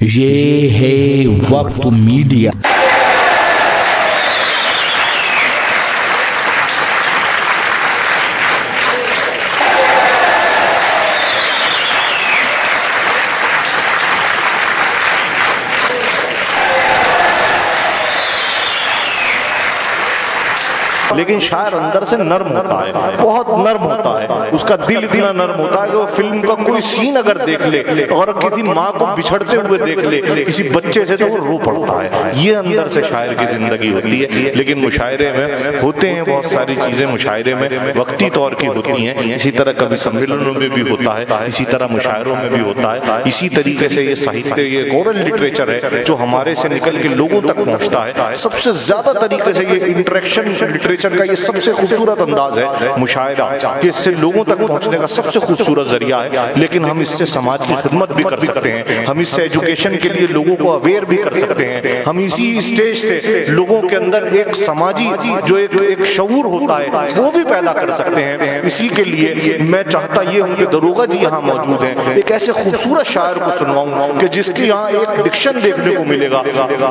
یہ ہے وقت میڈیا۔ لیکن شاعر اندر سے نرم ہوتا ہے، بہت نرم ہوتا ہے، اس کا دل اتنا نرم ہوتا ہے کہ وہ فلم کا کوئی سین اگر دیکھ لے اور کسی ماں کو بچھڑتے ہوئے دیکھ لے کسی بچے سے تو وہ رو پڑتا ہے۔ یہ اندر سے شاعر کی زندگی ہوتی ہے۔ لیکن مشاعرے میں ہوتے ہیں بہت ساری چیزیں، مشاعرے میں وقتی طور کی ہوتی ہیں، اسی طرح کبھی سمیلنوں میں بھی ہوتا ہے، اسی طرح مشاعروں میں بھی ہوتا ہے۔ اسی طریقے سے یہ ساہتیہ، یہ اورل لٹریچر ہے جو ہمارے سے نکل کے لوگوں تک پہنچتا ہے۔ سب سے زیادہ طریقے سے یہ انٹریکشن لٹریچر کا یہ سب سے خوبصورت انداز ہے مشاعرہ، کہ اس سے لوگوں تک پہنچنے کا سب سے خوبصورت ذریعہ ہے۔ لیکن ہم اس سے سماج کی خدمت بھی کر سکتے ہیں، ہم اس سے ایجوکیشن کے لیے لوگوں کو اویئر بھی کر سکتے ہیں، ہم اسی اسٹیج سے لوگوں کے اندر ایک سماجی جو ایک شعور ہوتا ہے وہ بھی پیدا کر سکتے ہیں۔ اسی کے لیے میں چاہتا یہ ہوں کہ داروغہ جی یہاں موجود ہیں، ایک ایسے خوبصورت شاعر کو سنواؤں کہ جس کے یہاں ایک ڈکشن دیکھنے کو ملے گا،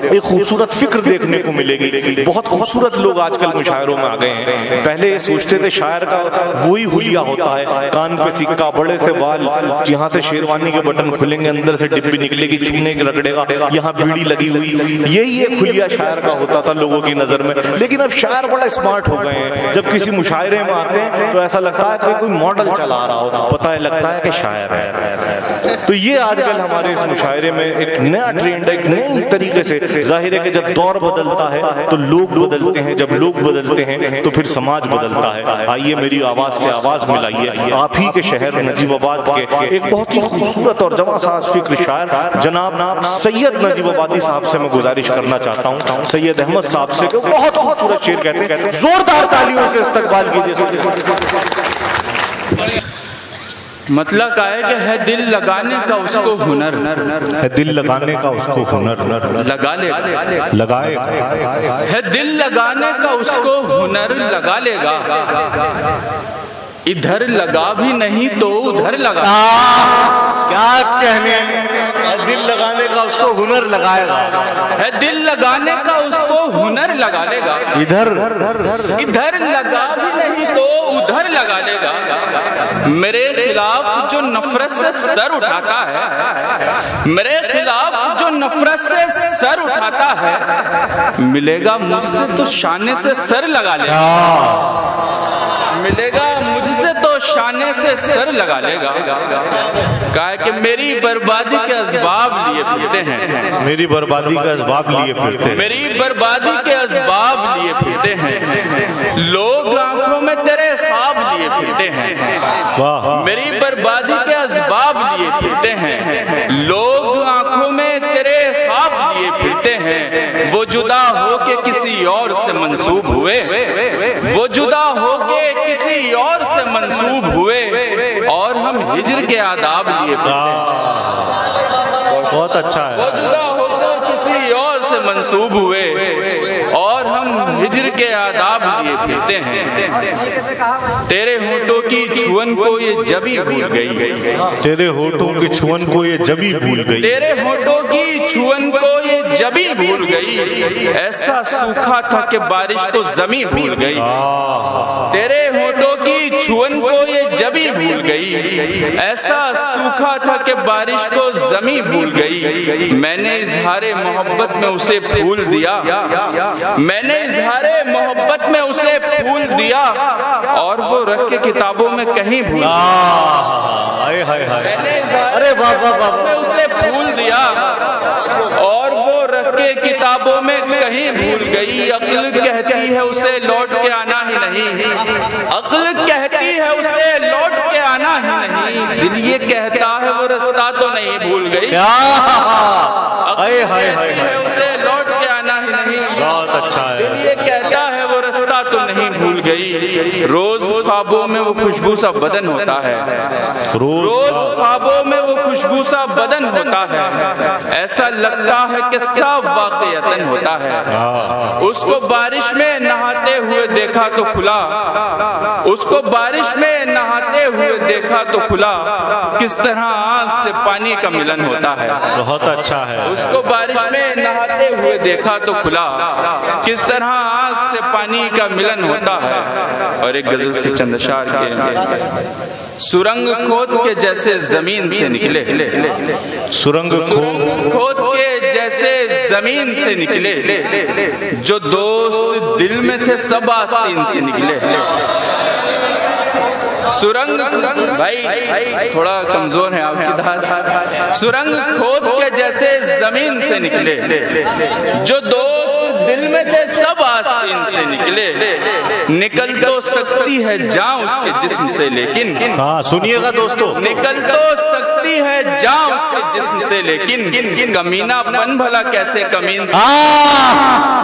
ایک خوبصورت فکر دیکھنے کو ملے گی۔ بہت خوبصورت لوگ آج کل مشاعروں میں آ گئے ہیں۔ پہلے یہ سوچتے تھے شاعر کا وہی حلیہ ہوتا ہے، کان پہ سکہ، بڑے سے بال، یہاں سے شیروانی کے بٹن کھلیں گے، اندر سے ڈبی نکلے گی، چونے کے رگڑے گا، یہاں بیڑی لگی ہوئی، یہی ایک حلیہ شاعر کا ہوتا تھا لوگوں کی نظر میں۔ لیکن اب شاعر بڑا اسمارٹ ہو گئے ہیں، جب کسی مشاعرے میں آتے ہیں تو ایسا لگتا ہے کہ کوئی ماڈل چلا رہا ہو، پتہ لگتا ہے کہ شاعر ہے۔ تو یہ آج کل ہمارے اس مشاعرے میں ایک نیا ٹرینڈ ہے، ایک نئی طریقے سے۔ ظاہر ہے کہ جب دور بدلتا ہے تو لوگ بدلتے ہیں، جب لوگ بدلتے ہیں تو پھر سماج بدلتا ہے۔ آئیے میری آواز سے آواز ملائیے، آپ ہی کے شہر نجیب آباد کے ایک بہت ہی خوبصورت اور جواں ساز فکر شاعر جناب سید نجیب آبادی صاحب سے میں گزارش کرنا چاہتا ہوں، سید احمد صاحب سے، کہ بہت خوبصورت شعر کہتے ہیں، زوردار تالیوں سے استقبال کیجیے۔ مطلب کا ہے کہ ہے دل لگانے کا اس کو ہنر، ہے دل لگانے کا اس کو ہنر، لگا لے گا، لگائے گا، ہے دل لگانے کا اس کو ہنر، لگا لے گا، ادھر لگا بھی نہیں تو ادھر لگا۔ کیا کہنے، ہے دل لگانے کا اس کو ہنر لگائے گا، ہے دل لگانے کا اس کو ہنر، لگا لے گا، ادھر لگا بھی نہیں تو ادھر لگا لے گا۔ میرے خلاف جو نفرت سے سر اٹھاتا ہے، میرے خلاف جو نفرت سے سر اٹھاتا ہے، ملے گا مجھ سے تو شانے سے سر لگا لے گا، ملے گا مجھ سے تو شانے سے سر لگا لے گا۔ کہا کہ میری بربادی کے اسباب لیے پھرتے ہیں، میری بربادی کا اسباب لیے پھرتے ہیں، میری بربادی کے اسباب لیے پھرتے ہیں، لوگ آنکھوں میں تیرے خواب لیے پھرتے ہیں، میری بربادی کے اسباب لیے پھرتے ہیں، لوگ آنکھوں میں تیرے خواب لیے پھرتے ہیں۔ وہ جدا ہو کے کسی اور سے منسوب ہوئے، وہ جدا ہو کے کسی اور سے منسوب ہوئے، اور ہم ہجر کے آداب لیے پھرتے ہیں۔ بہت اچھا ہے۔ وہ جدا ہو کے کسی اور سے منسوب ہوئے، اور ہم ہجر کے آداب لیے پھرتے ہیں۔ تیرے ہونٹوں کی چھون کو یہ جبی بھول گئی، تیرے ہونٹوں کی چھون کو یہ جبی بھول گئی، تیرے ہونٹوں کی چھون کو یہ جبی بھول گئی، ایسا سوکھا تھا کہ بارش کو زمیں بھول گئی، تیرے ہونٹوں کی چھون کو یہ جبی بھول گئی، ایسا سوکھا تھا کہ بارش کو زمیں بھول گئی۔ میں نے اظہار محبت میں اسے پھول دیا، میں نے اظہار محبت میں اسے پھول دیا، اور وہ رکھ کے کتابوں میں کہیں بھول گیا، میں نے اظہار محبت میں اسے پھول دیا، اور وہ رکھ کے کتابوں میں کہیں بھول گئی۔ عقل کہتی ہے اسے لوٹ کے آنا ہی نہیں، عقل کہتی ہے اسے لوٹ کے آنا ہی نہیں، دل یہ کہتا ہے وہ رستہ تو نہیں بھول گئی، عقل کہتی ہے اسے لوٹ کے آنا ہی نہیں، بہت اچھا ہے، دل یہ کہتا ہے وہ رستہ تو نہیں بھول گئی۔ روز خوابوں میں وہ خوشبو سا بدن ہوتا ہے، روز خوابوں میں وہ خوشبو سا بدن ہوتا ہے، ایسا ایسا لگتا ہے کہ سب واقعتاً ہوتا ہے. اس کو بارش میں نہاتے ہوئے دیکھا تو کھلا, اس کو بارش میں نہاتے ہوئے دیکھا تو کھلا, کس طرح آنکھ سے پانی کا ملن ہوتا ہے. بہت اچھا ہے. اس کو بارش میں نہاتے ہوئے دیکھا تو کھلا, کس طرح آنکھ سے پانی کا ملن ہوتا ہے. اور ایک غزل سے چند اشعار کے. سرنگ کھود کے جیسے زمین سے نکلے, سرنگ کھود کے جیسے زمین سے نکلے, جو دوست دل میں تھے سب آستین سے نکلے. سرنگ بھائی تھوڑا کمزور ہے آپ کی دھات. سرنگ کھود کے جیسے زمین سے نکلے, جو دوست دل میں تھے سب آستین سے نکلے. نکل تو سکتی ہے جان اس کے جسم سے لیکن, ہاں سنیے گا دوستو, نکل تو سکتی ہے جان اس کے جسم سے لیکن کمینہ پن بھلا کیسے کمین سے,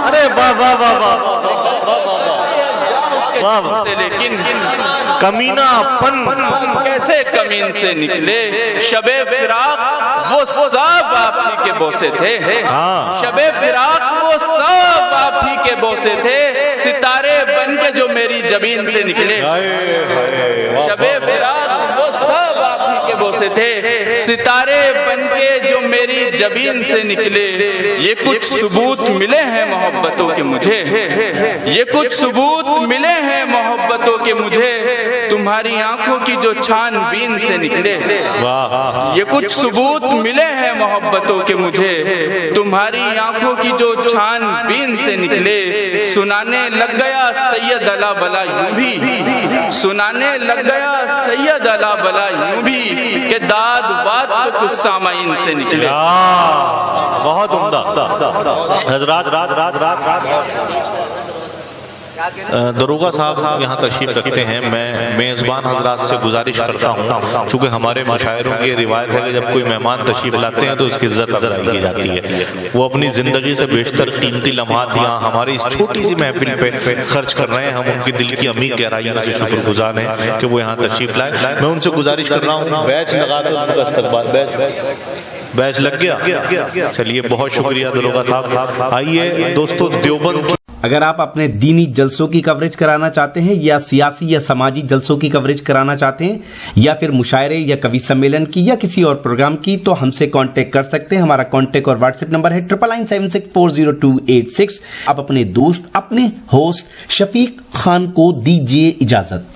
ارے واہ واہ واہ واہ, لیکن کمینہ پن کیسے کمین سے نکلے. شب فراق وہ سب آپ ہی کے بوسے تھے, شب فراق وہ سب آپ ہی کے بوسے تھے, ستارے بن کے جو میری جبین سے نکلے. شب فراق وہ سب آپ ہی کے بوسے تھے, ستارے بن کے جو میری جبین سے نکلے. یہ کچھ ثبوت ملے ہیں محبتوں کے مجھے, یہ کچھ ثبوت ملے ہیں محبتوں کے مجھے, تمہاری آنکھوں کی جو چھان بین سے نکلے. یہ کچھ ثبوت ملے ہیں محبتوں کے مجھے, تمہاری آنکھوں کی جو چھان بین سے نکلے. سنانے لگ گیا سید علا بلا یوں بھی, سنانے لگ گیا سید علا بلا یوں بھی, کہ داد بات تو کچھ سامعین سے نکلے. بہت عمدہ. حضرات دروغہ صاحب یہاں تشریف رکھتے ہیں. میں میزبان حضرات سے گزارش کرتا ہوں, چونکہ ہمارے مشاعروں کی یہ روایت ہے کہ جب کوئی مہمان تشریف لاتے ہیں تو اس کی عزت افزائی کی جاتی ہے. وہ اپنی زندگی سے بیشتر قیمتی لمحات یہاں ہماری اس چھوٹی سی محفل پہ خرچ کر رہے ہیں. ہم ان کی دل کی عمیق گہرائیوں سے شکر گزار ہیں کہ وہ یہاں تشریف لائے. میں ان سے گزارش کر رہا ہوں بیچ لگا کر ان کا استقبال. بیچ لگ گیا, چلیے بہت شکریہ دروغہ صاحب. آئیے دوستو, دیوبند اگر آپ اپنے دینی جلسوں کی کوریج کرانا چاہتے ہیں یا سیاسی یا سماجی جلسوں کی کوریج کرانا چاہتے ہیں یا پھر مشاعرے یا کوی سمیلن کی یا کسی اور پروگرام کی, تو ہم سے کانٹیکٹ کر سکتے ہیں. ہمارا کانٹیکٹ اور واٹس ایپ نمبر ہے 9996400286. آپ اپنے دوست اپنے ہوسٹ شفیق خان کو دیجیے اجازت.